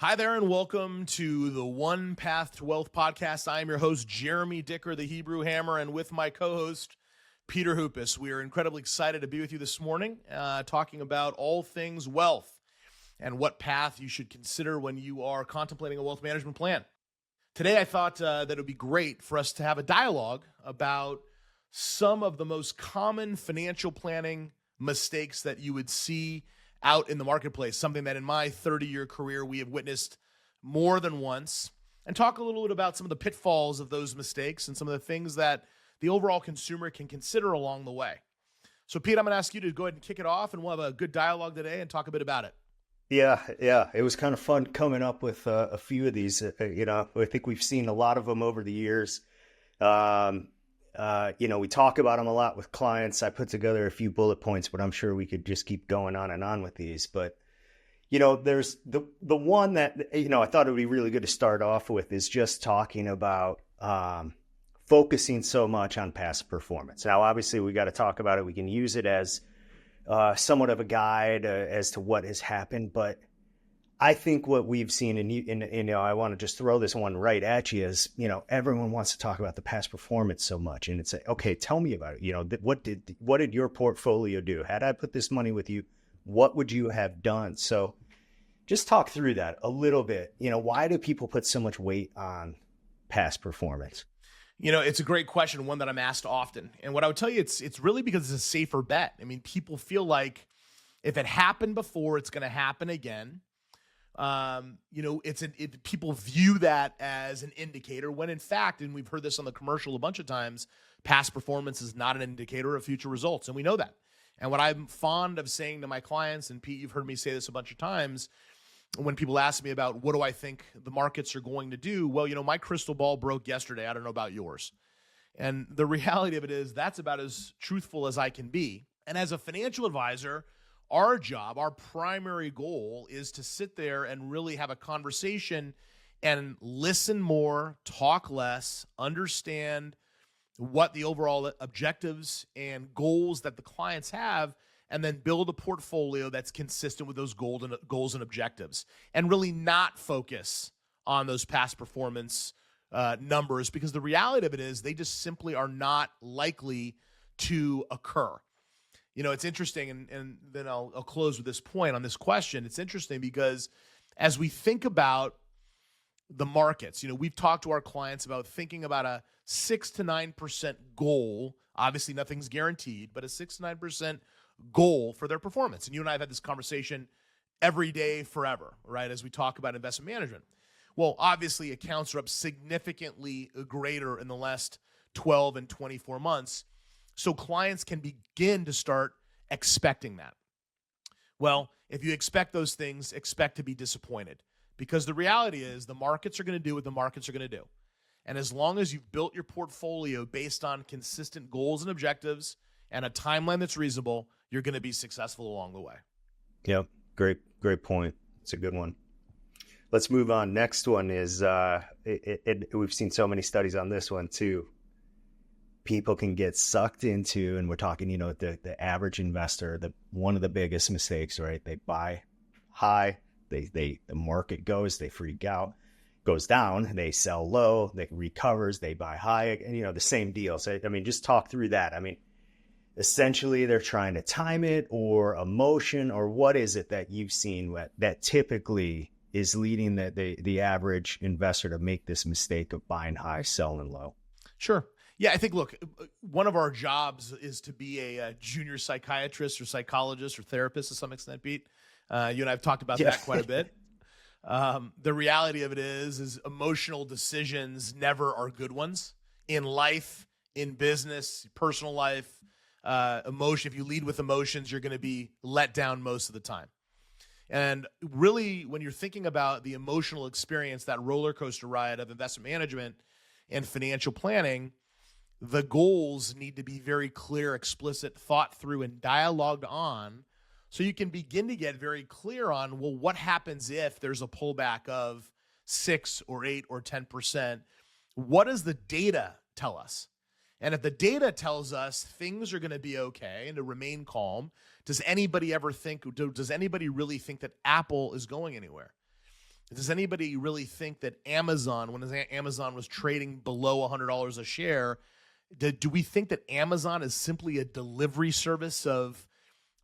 Hi there, and welcome to the One Path to Wealth podcast. I am your host, Jeremy Dicker, the Hebrew Hammer, and with my co-host, Peter Hoopis. We are incredibly excited to be with you this morning, talking about all things wealth and what path you should consider when you are contemplating a wealth management plan. Today, I thought that it would be great for us to have a dialogue about some of the most common financial planning mistakes that you would see out in the marketplace, something that in my 30-year career we have witnessed more than once, and talk a little bit about some of the pitfalls of those mistakes and some of the things that the overall consumer can consider along the way. So, Pete, I'm going to ask you to go ahead and kick it off, and we'll have a good dialogue today and talk a bit about it. Yeah. It was kind of fun coming up with a few of these. I think we've seen a lot of them over the years. We talk about them a lot with clients. I put together a few bullet points, but I'm sure we could just keep going on and on with these. But, there's the one that, I thought it would be really good to start off with is just talking about focusing so much on past performance. Now, obviously, we got to talk about it. We can use it as somewhat of a guide as to what has happened. But I think what we've seen, and I want to just throw this one right at you, is, everyone wants to talk about the past performance so much. And it's okay, tell me about it. What did your portfolio do? Had I put this money with you, what would you have done? So just talk through that a little bit. Why do people put so much weight on past performance? It's a great question, one that I'm asked often. And what I would tell you, it's really because it's a safer bet. I mean, people feel like if it happened before, it's going to happen again. People view that as an indicator when in fact, and we've heard this on the commercial a bunch of times, past performance is not an indicator of future results. And we know that. And what I'm fond of saying to my clients, and Pete, you've heard me say this a bunch of times, when people ask me about what do I think the markets are going to do? Well, my crystal ball broke yesterday. I don't know about yours. And the reality of it is that's about as truthful as I can be. And as a financial advisor, our job, our primary goal is to sit there and really have a conversation and listen more, talk less, understand what the overall objectives and goals that the clients have, and then build a portfolio that's consistent with those goals and objectives, and really not focus on those past performance numbers, because the reality of it is they just simply are not likely to occur. It's interesting, and then I'll close with this point on this question. It's interesting because as we think about the markets, we've talked to our clients about thinking about a 6 to 9% goal. Obviously, nothing's guaranteed, but a 6 to 9% goal for their performance. And you and I have had this conversation every day forever, right, as we talk about investment management. Well, obviously, accounts are up significantly greater in the last 12 and 24 months. So clients can begin to start expecting that. Well, if you expect those things, expect to be disappointed, because the reality is the markets are going to do what the markets are going to do. And as long as you've built your portfolio based on consistent goals and objectives and a timeline that's reasonable, you're going to be successful along the way. Yep. Great point. It's a good one. Let's move on. Next one is, we've seen so many studies on this one too. People can get sucked into, and we're talking, the average investor, one of the biggest mistakes, right? They buy high, the market goes, they freak out, goes down, they sell low, they recovers, they buy high, and the same deal. So, just talk through that. Essentially they're trying to time it, or emotion, or what is it that you've seen that typically is leading the average investor to make this mistake of buying high, selling low? Sure. Yeah, I think, look, one of our jobs is to be a junior psychiatrist or psychologist or therapist to some extent, Pete. You and I have talked about that quite a bit. The reality of it is emotional decisions never are good ones in life, in business, personal life. Emotion, if you lead with emotions, you're going to be let down most of the time. And really, when you're thinking about the emotional experience, that roller coaster ride of investment management and financial planning, the goals need to be very clear, explicit, thought through, and dialogued on, so you can begin to get very clear on, well, what happens if there's a pullback of 6 or 8 or 10%? What does the data tell us? And if the data tells us things are going to be okay and to remain calm, does anybody really think that Apple is going anywhere? Does anybody really think that Amazon, when Amazon was trading below $100 a share, do we think that Amazon is simply a delivery service of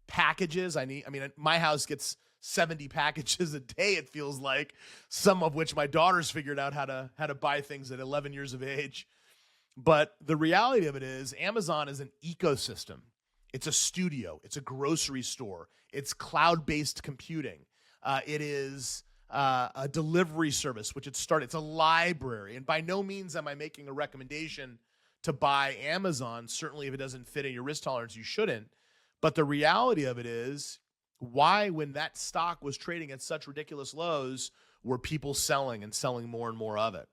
packages? I mean, my house gets 70 packages a day, it feels like, some of which my daughter's figured out how to buy things at 11 years of age. But the reality of it is Amazon is an ecosystem. It's a studio. It's a grocery store. It's cloud-based computing. It is a delivery service, which it's a library. And by no means am I making a recommendation to buy Amazon. Certainly, if it doesn't fit in your risk tolerance, you shouldn't. But the reality of it is, why, when that stock was trading at such ridiculous lows, were people selling and selling more and more of it?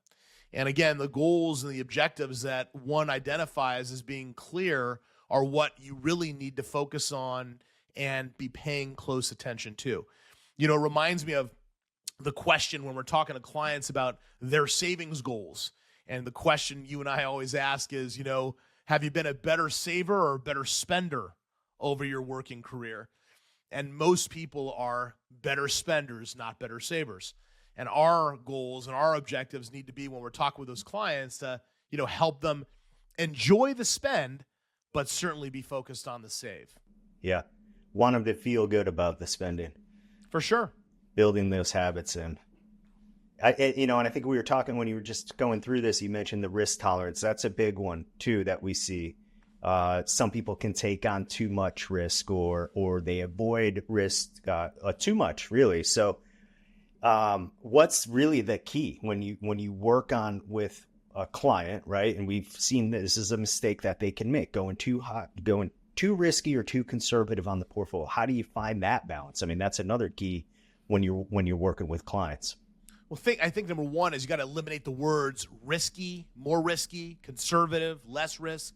And again, the goals and the objectives that one identifies as being clear are what you really need to focus on and be paying close attention to. It reminds me of the question when we're talking to clients about their savings goals. And the question you and I always ask is, have you been a better saver or a better spender over your working career? And most people are better spenders, not better savers. And our goals and our objectives need to be, when we're talking with those clients, to, help them enjoy the spend, but certainly be focused on the save. Yeah. Want them to feel good about the spending. For sure. Building those habits in. And I think we were talking when you were just going through this, you mentioned the risk tolerance. That's a big one too, that we see. Some people can take on too much risk or they avoid risk too much, really. So what's really the key when you work on with a client, right? And we've seen this is a mistake that they can make, going too hot, going too risky or too conservative on the portfolio. How do you find that balance? I mean, that's another key when you're working with clients. Well, I think number one is you got to eliminate the words risky, more risky, conservative, less risk.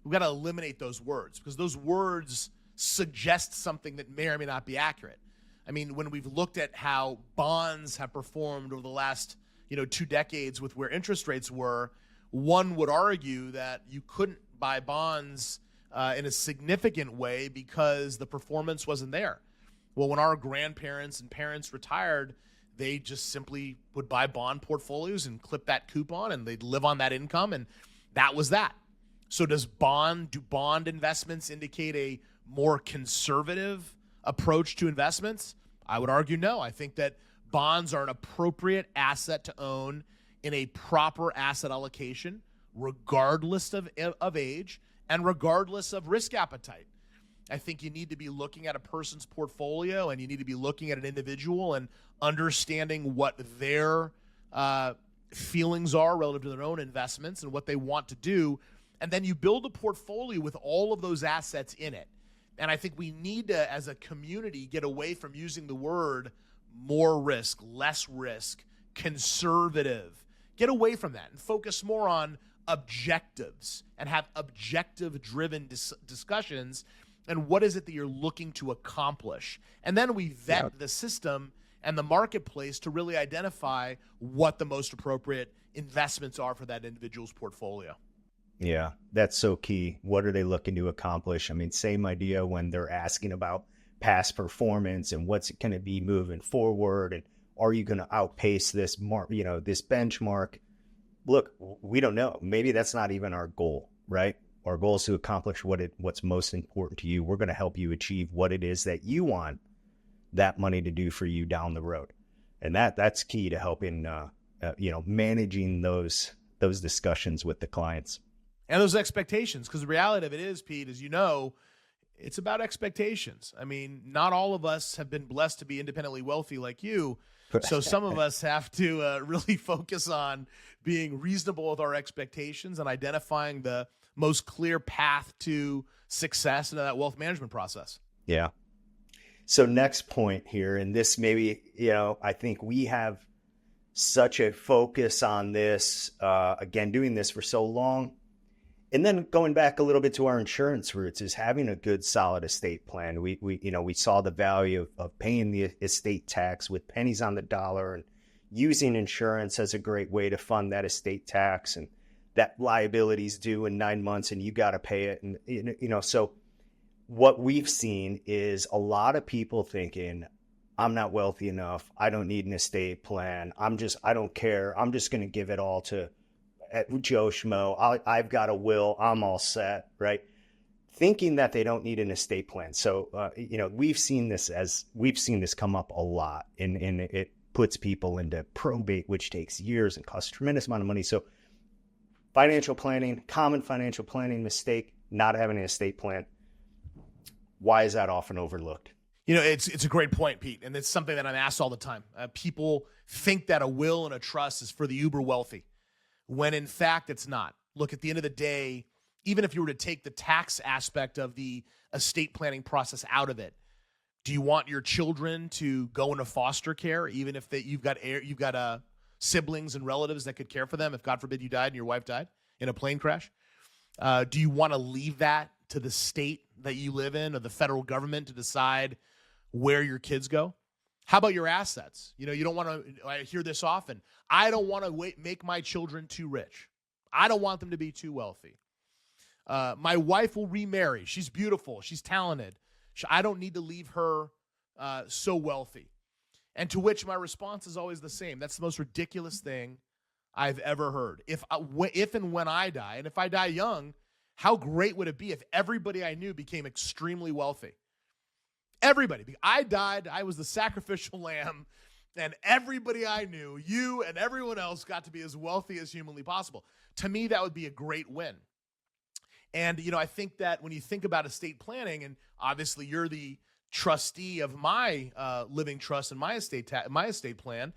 We've got to eliminate those words because those words suggest something that may or may not be accurate. I mean, when we've looked at how bonds have performed over the last 2 decades with where interest rates were, one would argue that you couldn't buy bonds in a significant way because the performance wasn't there. Well, when our grandparents and parents retired, they just simply would buy bond portfolios and clip that coupon, and they'd live on that income, and that was that. So do bond investments indicate a more conservative approach to investments? I would argue no. I think that bonds are an appropriate asset to own in a proper asset allocation, regardless of age and regardless of risk appetite. I think you need to be looking at a person's portfolio and you need to be looking at an individual and understanding what their feelings are relative to their own investments and what they want to do. And then you build a portfolio with all of those assets in it. And I think we need to, as a community, get away from using the word more risk, less risk, conservative. Get away from that and focus more on objectives and have objective-driven discussions. And what is it that you're looking to accomplish? And then we vet the system and the marketplace to really identify what the most appropriate investments are for that individual's portfolio. Yeah, that's so key. What are they looking to accomplish? I mean, same idea when they're asking about past performance and what's it going to be moving forward, and are you going to outpace this this benchmark? Look, we don't know. Maybe that's not even our goal, right? Our goal is to accomplish what's most important to you. We're going to help you achieve what it is that you want that money to do for you down the road, and that's key to helping managing those discussions with the clients. And those expectations, because the reality of it is, Pete, as you know, it's about expectations. I mean, not all of us have been blessed to be independently wealthy like you. So some of us have to really focus on being reasonable with our expectations and identifying the most clear path to success in that wealth management process. Yeah. So next point here, and this maybe, I think we have such a focus on this, again, doing this for so long. And then going back a little bit to our insurance roots is having a good, solid estate plan. We saw the value of paying the estate tax with pennies on the dollar and using insurance as a great way to fund that estate tax, and that liability is due in 9 months and you got to pay it. And, so what we've seen is a lot of people thinking, I'm not wealthy enough. I don't need an estate plan. I don't care. I'm just going to give it all to Joe Schmo. I've got a will. I'm all set, right? Thinking that they don't need an estate plan. So, we've seen this come up a lot, and it puts people into probate, which takes years and costs a tremendous amount of money. So common financial planning mistake, not having an estate plan. Why is that often overlooked? It's a great point, Pete, and it's something that I'm asked all the time. People think that a will and a trust is for the uber wealthy, when in fact it's not. Look, at the end of the day, even if you were to take the tax aspect of the estate planning process out of it, do you want your children to go into foster care, even if you've got siblings and relatives that could care for them if, God forbid, you died and your wife died in a plane crash? Do you want to leave that to the state that you live in or the federal government to decide where your kids go? How about your assets? You don't want to, I hear this often, I don't want to make my children too rich. I don't want them to be too wealthy. My wife will remarry. She's beautiful. She's talented. I don't need to leave her so wealthy. And to which my response is always the same. That's the most ridiculous thing I've ever heard. If and when I die, and if I die young, how great would it be if everybody I knew became extremely wealthy? Everybody. I died. I was the sacrificial lamb, and everybody I knew, you and everyone else, got to be as wealthy as humanly possible. To me, that would be a great win. And, I think that when you think about estate planning, and obviously you're the trustee of my living trust and my estate plan,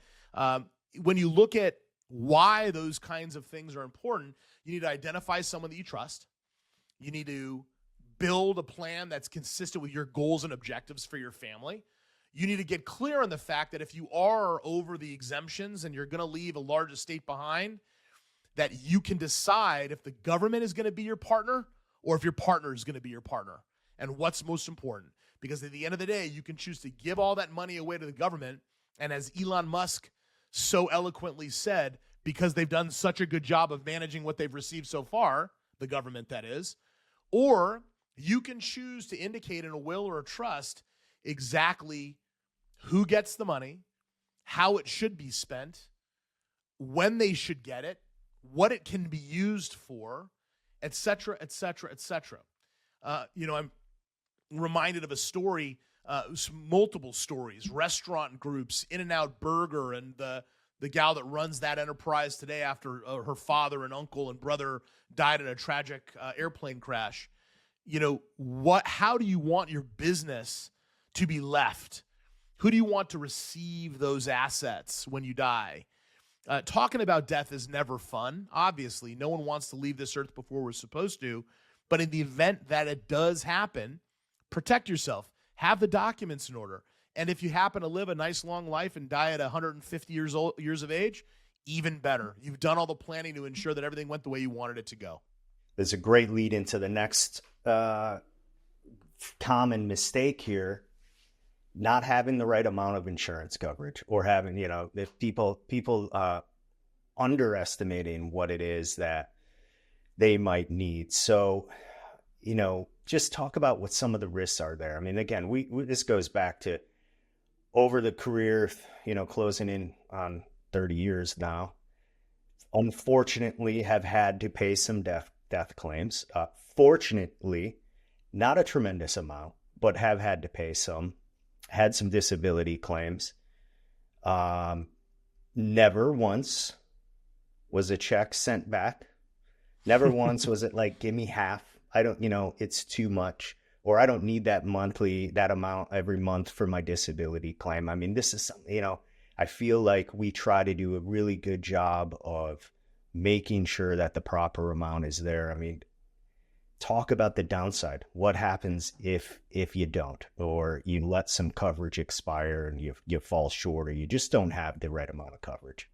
when you look at why those kinds of things are important, you need to identify someone that you trust. You need to build a plan that's consistent with your goals and objectives for your family. You need to get clear on the fact that if you are over the exemptions and you're going to leave a large estate behind, that you can decide if the government is going to be your partner or if your partner is going to be your partner, and what's most important. Because at the end of the day, you can choose to give all that money away to the government, and as Elon Musk so eloquently said, because they've done such a good job of managing what they've received so far, the government that is, or you can choose to indicate in a will or a trust exactly who gets the money, how it should be spent, when they should get it, what it can be used for, et cetera, et cetera, et cetera. I'm reminded of a story, multiple stories, restaurant groups, In-N-Out Burger, and the gal that runs that enterprise today after her father and uncle and brother died in a tragic airplane crash. How do you want your business to be left? Who do you want to receive those assets when you die? Talking about death is never fun. Obviously, no one wants to leave this earth before we're supposed to. But in the event that it does happen, protect yourself. Have the documents in order. And if you happen to live a nice long life and die at 150 years of age, even better. You've done all the planning to ensure that everything went the way you wanted it to go. There's a great lead into the next common mistake here. Not having the right amount of insurance coverage, or having, if people underestimating what it is that they might need. So, just talk about what some of the risks are there. I mean, again, this goes back to over the career, closing in on 30 years now. Unfortunately, have had to pay some death claims. Fortunately, not a tremendous amount, but have had to pay some. Had some disability claims. Never once was a check sent back. Never once was it like, give me half. I don't, it's too much, or I don't need that amount every month for my disability claim. I mean, this is something, I feel like we try to do a really good job of making sure that the proper amount is there. I mean, talk about the downside. What happens if you don't, or you let some coverage expire and you fall short, or you just don't have the right amount of coverage?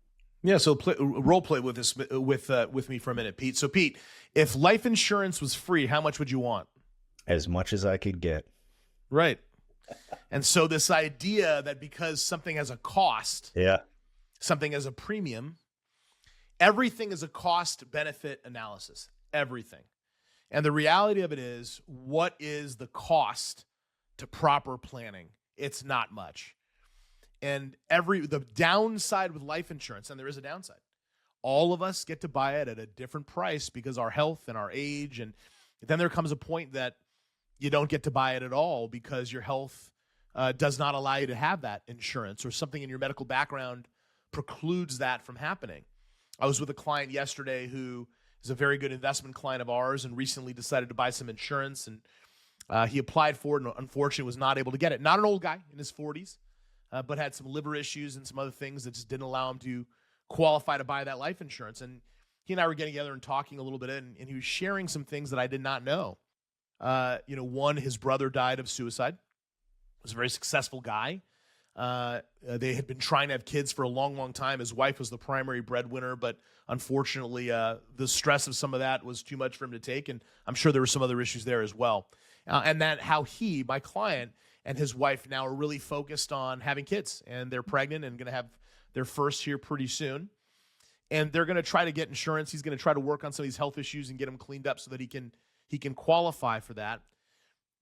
Yeah, so role play with this with me for a minute, Pete. So, Pete, if life insurance was free, how much would you want? As much as I could get. Right. And so this idea that because something has a cost, something has a premium, everything is a cost-benefit analysis. Everything. And the reality of it is, what is the cost to proper planning? It's not much. And the downside with life insurance, and there is a downside, all of us get to buy it at a different price because our health and our age. And then there comes a point that you don't get to buy it at all because your health does not allow you to have that insurance, or something in your medical background precludes that from happening. I was with a client yesterday who is a very good investment client of ours and recently decided to buy some insurance, and he applied for it and unfortunately was not able to get it. Not an old guy in his 40s, but had some liver issues and some other things that just didn't allow him to qualify to buy that life insurance. And he and I were getting together and talking a little bit, and he was sharing some things that I did not know. One, his brother died of suicide. He was a very successful guy. They had been trying to have kids for a long, long time. His wife was the primary breadwinner, but unfortunately, the stress of some of that was too much for him to take. And I'm sure there were some other issues there as well. And that how he, my client, and his wife now are really focused on having kids, and they're pregnant and going to have their first here pretty soon. And they're going to try to get insurance. He's going to try to work on some of these health issues and get them cleaned up so that he can qualify for that.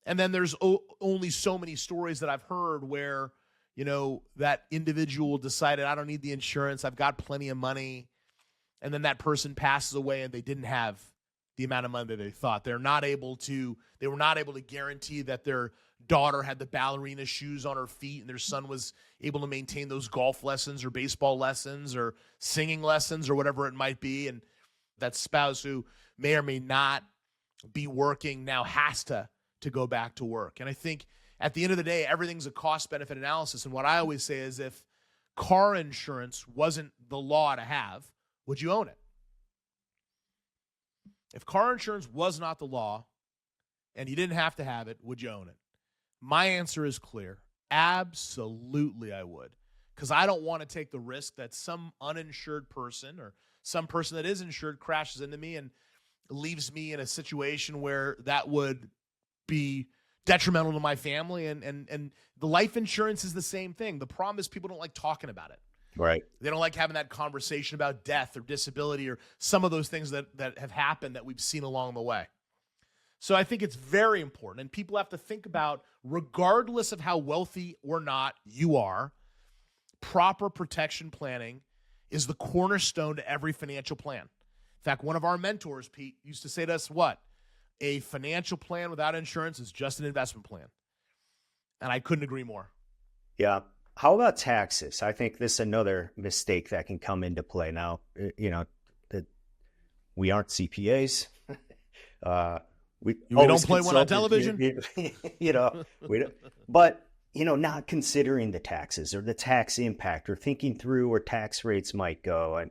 And then there's only so many stories that I've heard where, that individual decided, I don't need the insurance, I've got plenty of money. And then that person passes away and they didn't have the amount of money that they thought. They were not able to guarantee that their daughter had the ballerina shoes on her feet and their son was able to maintain those golf lessons or baseball lessons or singing lessons or whatever it might be. And that spouse, who may or may not be working, now has to go back to work. And I think at the end of the day, everything's a cost-benefit analysis. And what I always say is, if car insurance wasn't the law to have, would you own it? If car insurance was not the law and you didn't have to have it, would you own it? My answer is clear. Absolutely I would. Because I don't want to take the risk that some uninsured person or some person that is insured crashes into me and leaves me in a situation where that would be detrimental to my family. And the life insurance is the same thing. The problem is people don't like talking about it. Right. They don't like having that conversation about death or disability or some of those things that have happened that we've seen along the way. So I think it's very important. And people have to think about, regardless of how wealthy or not you are, proper protection planning is the cornerstone to every financial plan. In fact, one of our mentors, Pete, used to say to us, what? A financial plan without insurance is just an investment plan. And I couldn't agree more. Yeah. How about taxes? I think this is another mistake that can come into play. Now, that we aren't CPAs. We don't play one on television. We don't. But, not considering the taxes or the tax impact or thinking through where tax rates might go. And,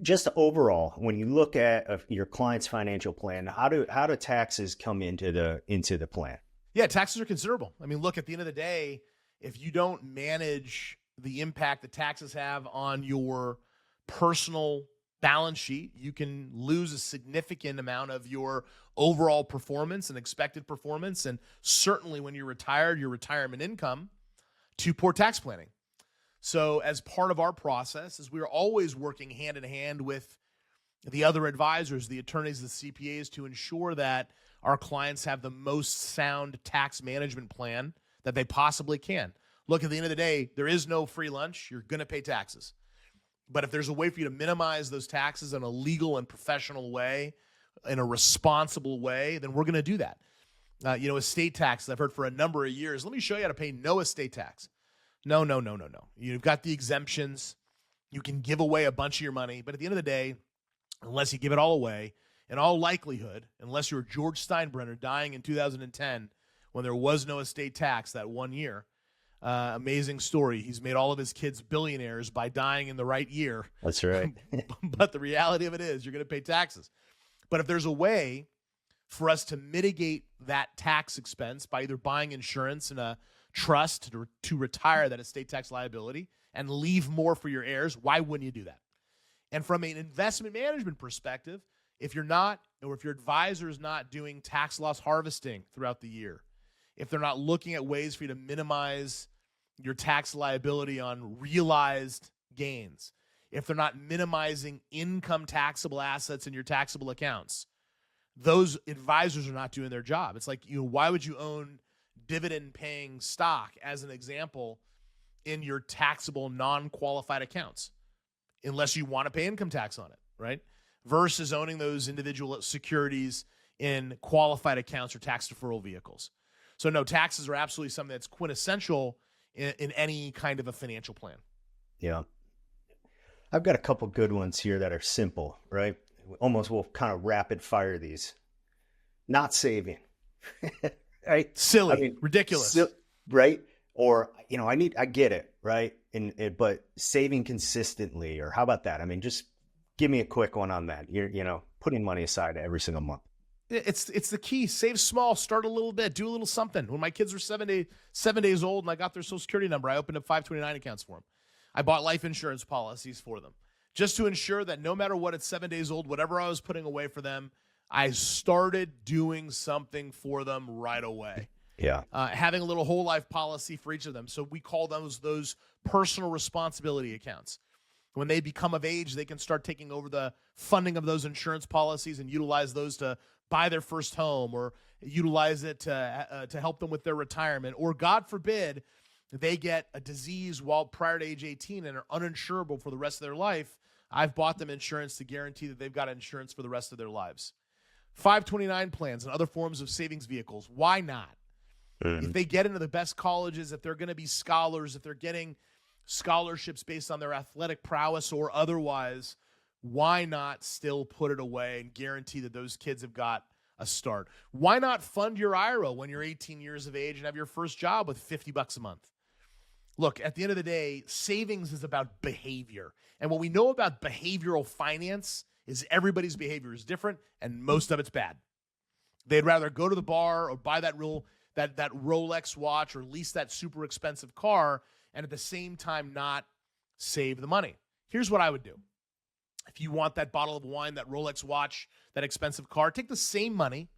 just overall, when you look at your client's financial plan, how do taxes come into the plan? Yeah, taxes are considerable. I mean, look, at the end of the day, if you don't manage the impact that taxes have on your personal balance sheet, you can lose a significant amount of your overall performance and expected performance, and certainly when you're retired, your retirement income, to poor tax planning. So as part of our process is we're always working hand in hand with the other advisors, the attorneys, the CPAs, to ensure that our clients have the most sound tax management plan that they possibly can. Look, at the end of the day, there is no free lunch. You're going to pay taxes. But if there's a way for you to minimize those taxes in a legal and professional way, in a responsible way, then we're going to do that. Estate taxes, I've heard for a number of years. Let me show you how to pay no estate tax. No. You've got the exemptions. You can give away a bunch of your money. But at the end of the day, unless you give it all away, in all likelihood, unless you're George Steinbrenner dying in 2010 when there was no estate tax that one year, amazing story. He's made all of his kids billionaires by dying in the right year. That's right. But the reality of it is you're going to pay taxes. But if there's a way for us to mitigate that tax expense by either buying insurance in a trust to retire that estate tax liability and leave more for your heirs, why wouldn't you do that? And from an investment management perspective, if you're not, or if your advisor is not doing tax loss harvesting throughout the year, if they're not looking at ways for you to minimize your tax liability on realized gains, if they're not minimizing income taxable assets in your taxable accounts, those advisors are not doing their job. It's like, why would you own dividend-paying stock, as an example, in your taxable non-qualified accounts, unless you want to pay income tax on it, right? Versus owning those individual securities in qualified accounts or tax deferral vehicles. So no, taxes are absolutely something that's quintessential in any kind of a financial plan. Yeah. I've got a couple good ones here that are simple, right? Almost we'll kind of rapid fire these. Not saving, right? Silly, I mean, ridiculous, right? Or, I get it, right? But saving consistently, or how about that? I mean, just give me a quick one on that. You're putting money aside every single month. It's the key. Save small, start a little bit, do a little something. When my kids were 7 days old and I got their social security number, I opened up 529 accounts for them. I bought life insurance policies for them just to ensure that no matter what, at 7 days old, whatever I was putting away for them, I started doing something for them right away. Yeah. Having a little whole life policy for each of them. So we call those personal responsibility accounts. When they become of age, they can start taking over the funding of those insurance policies and utilize those to buy their first home, or utilize it to help them with their retirement, or God forbid, they get a disease while prior to age 18 and are uninsurable for the rest of their life. I've bought them insurance to guarantee that they've got insurance for the rest of their lives. 529 plans and other forms of savings vehicles. Why not? If they get into the best colleges, if they're going to be scholars, if they're getting scholarships based on their athletic prowess or otherwise, why not still put it away and guarantee that those kids have got a start? Why not fund your IRA when you're 18 years of age and have your first job with $50 a month? Look, at the end of the day, savings is about behavior. And what we know about behavioral finance is everybody's behavior is different, and most of it's bad. They'd rather go to the bar or buy that Rolex watch or lease that super expensive car and at the same time not save the money. Here's what I would do. If you want that bottle of wine, that Rolex watch, that expensive car, take the same money,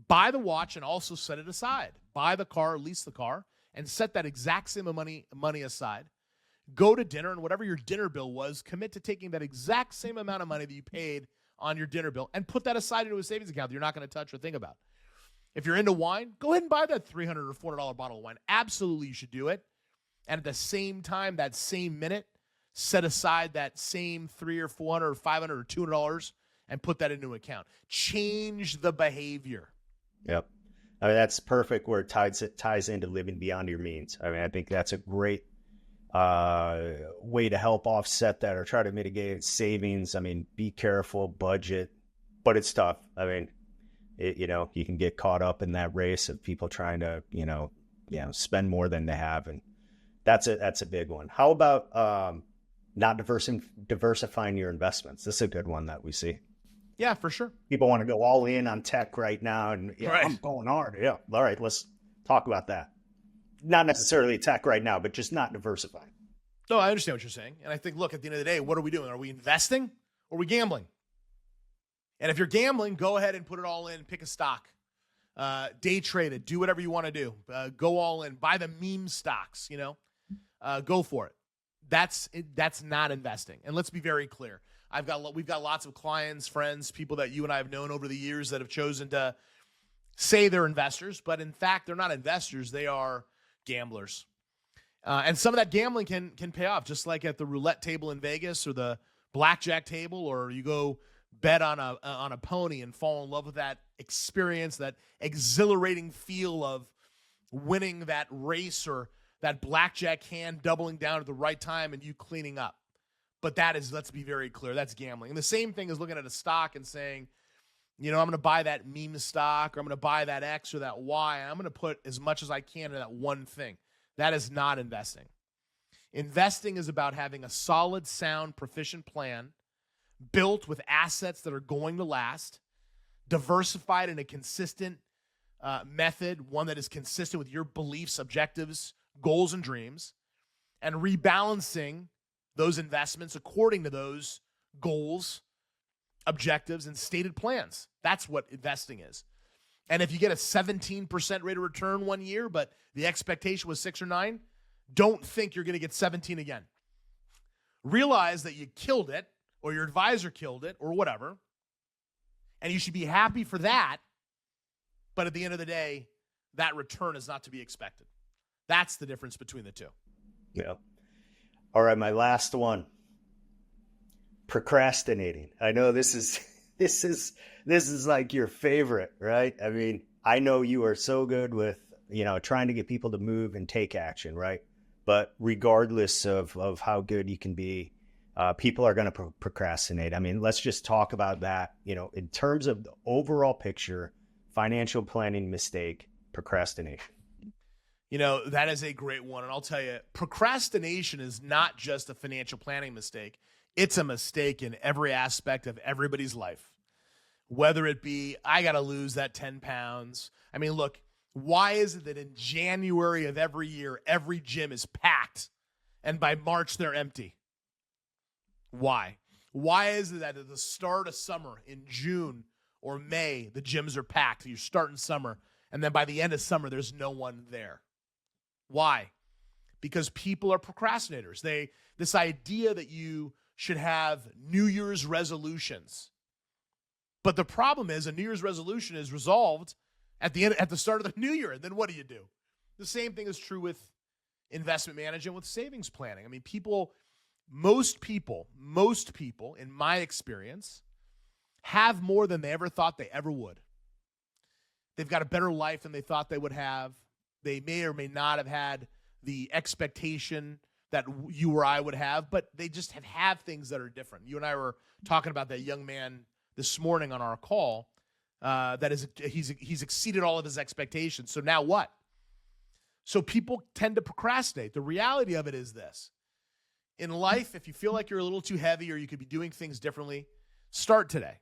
buy the watch, and also set it aside. Buy the car, lease the car, and set that exact same money aside. Go to dinner, and whatever your dinner bill was, commit to taking that exact same amount of money that you paid on your dinner bill and put that aside into a savings account that you're not going to touch or think about. If you're into wine, go ahead and buy that $300 or $400 bottle of wine. Absolutely, you should do it. And at the same time, that same minute, set aside that same $300 or $400 or $500 or $200 and put that into an account. Change the behavior. Yep. I mean, that's perfect where it ties into living beyond your means. I mean, I think that's a great way to help offset that or try to mitigate savings. I mean, be careful, budget, but it's tough. I mean, you can get caught up in that race of people trying to, spend more than they have. And that's a big one. How about not diversifying your investments? This is a good one that we see. Yeah, for sure. People want to go all in on tech right now, and right. I'm going hard. Yeah. All right, let's talk about that. Not necessarily tech right now, but just not diversifying. No, I understand what you're saying. And I think, look, at the end of the day, what are we doing? Are we investing or are we gambling? And if you're gambling, go ahead and put it all in. Pick a stock. Day trade it. Do whatever you want to do. Go all in. Buy the meme stocks, go for it. That's not investing. And let's be very clear. We've got lots of clients, friends, people that you and I have known over the years that have chosen to say they're investors, but in fact, they're not investors. They are gamblers. And some of that gambling can pay off, just like at the roulette table in Vegas or the blackjack table, or you go bet on a pony and fall in love with that experience, that exhilarating feel of winning that race or that blackjack hand doubling down at the right time and you cleaning up. But that is, let's be very clear, that's gambling. And the same thing is looking at a stock and saying, I'm going to buy that meme stock, or I'm going to buy that X or that Y. I'm going to put as much as I can in that one thing. That is not investing. Investing is about having a solid, sound, proficient plan built with assets that are going to last, diversified in a consistent method, one that is consistent with your beliefs, objectives, goals, and dreams, and rebalancing those investments according to those goals, objectives, and stated plans. That's what investing is. And if you get a 17% rate of return one year, but the expectation was 6 or 9, don't think you're going to get 17 again. Realize that you killed it, or your advisor killed it, or whatever, and you should be happy for that. But at the end of the day, that return is not to be expected. That's the difference between the two. Yeah. All right. My last one, procrastinating. I know this is, this is like your favorite, right? I mean, I know you are so good with, trying to get people to move and take action, right? But regardless of how good you can be, people are going to procrastinate. I mean, let's just talk about that, in terms of the overall picture, financial planning mistake, procrastination. That is a great one. And I'll tell you, procrastination is not just a financial planning mistake. It's a mistake in every aspect of everybody's life. Whether it be, I got to lose that 10 pounds. I mean, look, why is it that in January of every year, every gym is packed and by March they're empty? Why? Why is it that at the start of summer in June or May, the gyms are packed? You're starting summer, and then by the end of summer, there's no one there. Why? Because people are procrastinators. This idea that you should have New Year's resolutions. But the problem is a New Year's resolution is resolved at the start of the new year. And then what do you do? The same thing is true with investment management, with savings planning. I mean, most people, in my experience, have more than they ever thought they ever would. They've got a better life than they thought they would have. They may or may not have had the expectation that you or I would have, but they just have things that are different. You and I were talking about that young man this morning on our call. He's exceeded all of his expectations. So now what? So people tend to procrastinate. The reality of it is this. In life, if you feel like you're a little too heavy or you could be doing things differently, start today.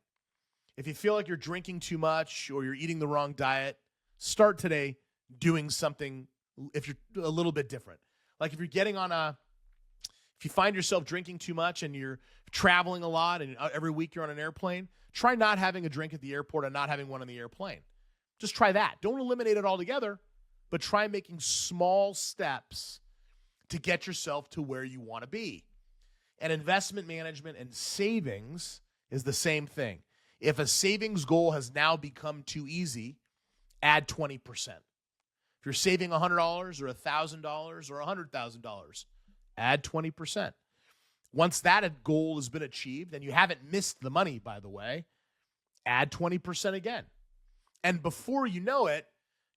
If you feel like you're drinking too much or you're eating the wrong diet, start today doing something if you're a little bit different. Like if you find yourself drinking too much and you're traveling a lot and every week you're on an airplane, try not having a drink at the airport and not having one on the airplane. Just try that. Don't eliminate it altogether, but try making small steps to get yourself to where you want to be. And investment management and savings is the same thing. If a savings goal has now become too easy, add 20%. If you're saving $100 or $1,000 or $100,000, add 20%. Once that goal has been achieved, and you haven't missed the money, by the way, add 20% again. And before you know it,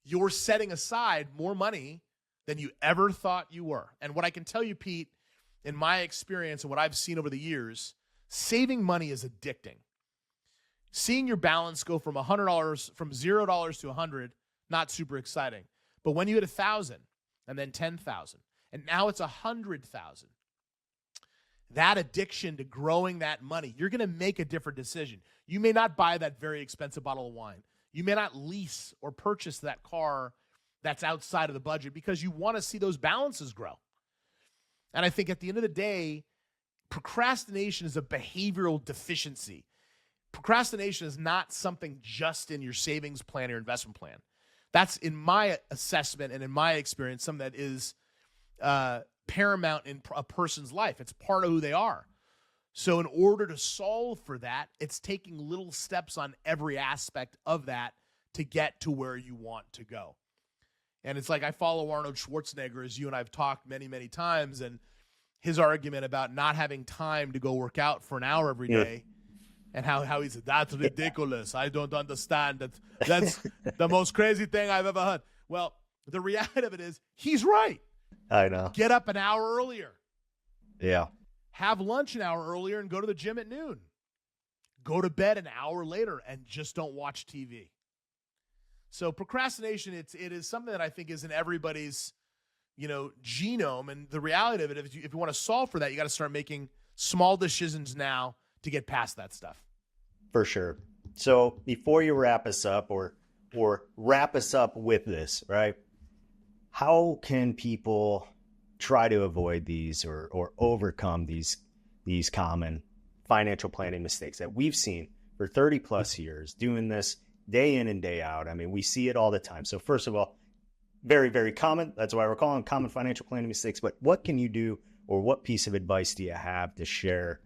you're setting aside more money than you ever thought you were. And what I can tell you, Pete, in my experience and what I've seen over the years, saving money is addicting. Seeing your balance go from $100, from $0 to $100, not super exciting. But when you hit 1,000 and then 10,000, and now it's 100,000, that addiction to growing that money, you're going to make a different decision. You may not buy that very expensive bottle of wine. You may not lease or purchase that car that's outside of the budget because you want to see those balances grow. And I think at the end of the day, procrastination is a behavioral deficiency. Procrastination is not something just in your savings plan or investment plan. That's, in my assessment and in my experience, something that is paramount in a person's life. It's part of who they are. So in order to solve for that, it's taking little steps on every aspect of that to get to where you want to go. And it's like I follow Arnold Schwarzenegger, as you and I have talked many, many times, and his argument about not having time to go work out for an hour every day. And how he said, that's ridiculous. I don't understand that. That's the most crazy thing I've ever heard. Well, the reality of it is he's right. I know. Get up an hour earlier. Yeah. Have lunch an hour earlier and go to the gym at noon. Go to bed an hour later and just don't watch TV. So procrastination, it is something that I think is in everybody's, genome. And the reality of it, if you want to solve for that, you got to start making small decisions now to get past that stuff. For sure. So before you wrap us up or wrap us up with this, right? How can people try to avoid these or overcome these common financial planning mistakes that we've seen for 30 plus years, doing this day in and day out? I mean, we see it all the time. So first of all, very, very common. That's why we're calling them common financial planning mistakes. But what can you do, or what piece of advice do you have to share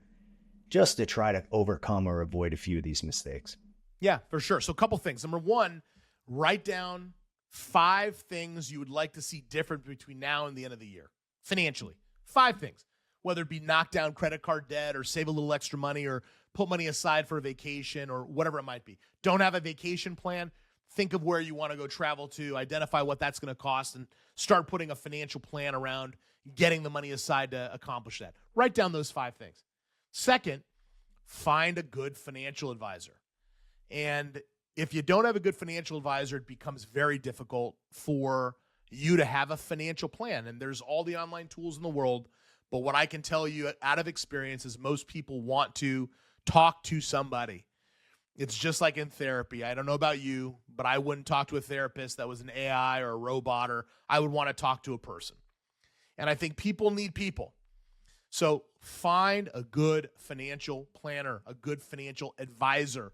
just to try to overcome or avoid a few of these mistakes? Yeah, for sure. So a couple things. Number one, write down 5 things you would like to see different between now and the end of the year. financially. 5 things, whether it be knock down credit card debt or save a little extra money or put money aside for a vacation or whatever it might be. Don't have a vacation plan? Think of where you want to go travel to, identify what that's going to cost, and start putting a financial plan around getting the money aside to accomplish that. Write down those 5 things. Second, find a good financial advisor. And if you don't have a good financial advisor, it becomes very difficult for you to have a financial plan. And there's all the online tools in the world. But what I can tell you out of experience is most people want to talk to somebody. It's just like in therapy. I don't know about you, but I wouldn't talk to a therapist that was an AI or a robot, or I would want to talk to a person. And I think people need people. So find a good financial planner, a good financial advisor.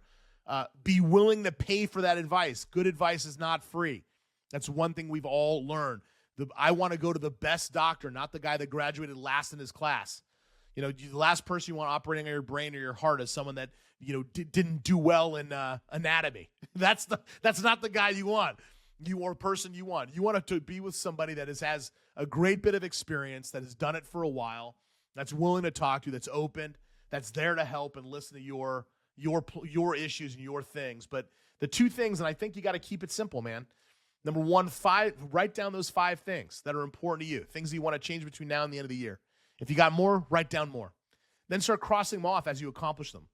Be willing to pay for that advice. Good advice is not free. That's one thing we've all learned. I want to go to the best doctor, not the guy that graduated last in his class. You know, the last person you want operating on your brain or your heart is someone that, you know, didn't do well in anatomy. That's not the guy you want. Person you want. You want to be with somebody that has a great bit of experience, that has done it for a while, that's willing to talk to you, that's open, that's there to help and listen to your issues and your things. But the 2 things, and I think you got to keep it simple, man. Number 1, write down those 5 things that are important to you, things that you want to change between now and the end of the year. If you got more, write down more. Then start crossing them off as you accomplish them.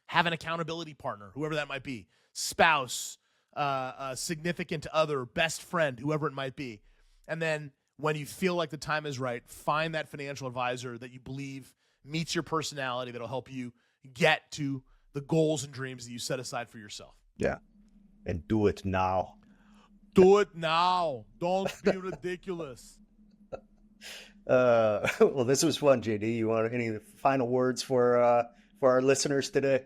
Have an accountability partner, whoever that might be, spouse, a significant other, best friend, whoever it might be. And then when you feel like the time is right, find that financial advisor that you believe meets your personality, that'll help you get to the goals and dreams that you set aside for yourself. Yeah. And do it now. Do it now. Don't be ridiculous. Well, this was fun, JD. You want any final words for our listeners today?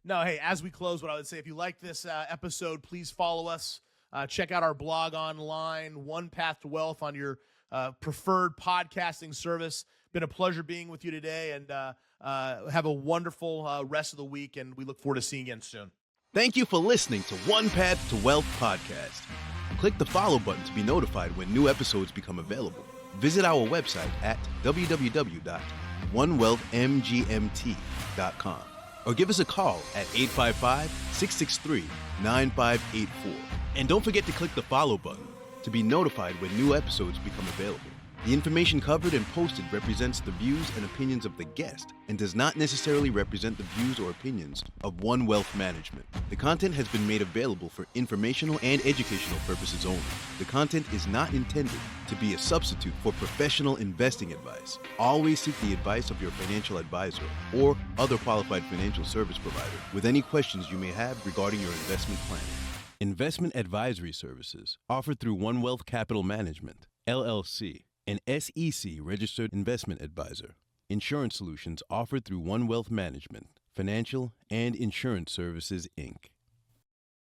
No, hey, as we close, what I would say, if you like this episode, please follow us. Check out our blog online, One Path to Wealth, on your preferred podcasting service. Been a pleasure being with you today, and have a wonderful rest of the week, and we look forward to seeing you again soon. Thank you for listening to One Path to Wealth podcast. Click the follow button to be notified when new episodes become available. Visit our website at www.onewealthmgmt.com or give us a call at 855-663-9584. And don't forget to click the follow button to be notified when new episodes become available. The information covered and posted represents the views and opinions of the guest and does not necessarily represent the views or opinions of One Wealth Management. The content has been made available for informational and educational purposes only. The content is not intended to be a substitute for professional investing advice. Always seek the advice of your financial advisor or other qualified financial service provider with any questions you may have regarding your investment planning. Investment advisory services offered through One Wealth Capital Management, LLC, an SEC-registered investment advisor. Insurance solutions offered through One Wealth Management, Financial and Insurance Services, Inc.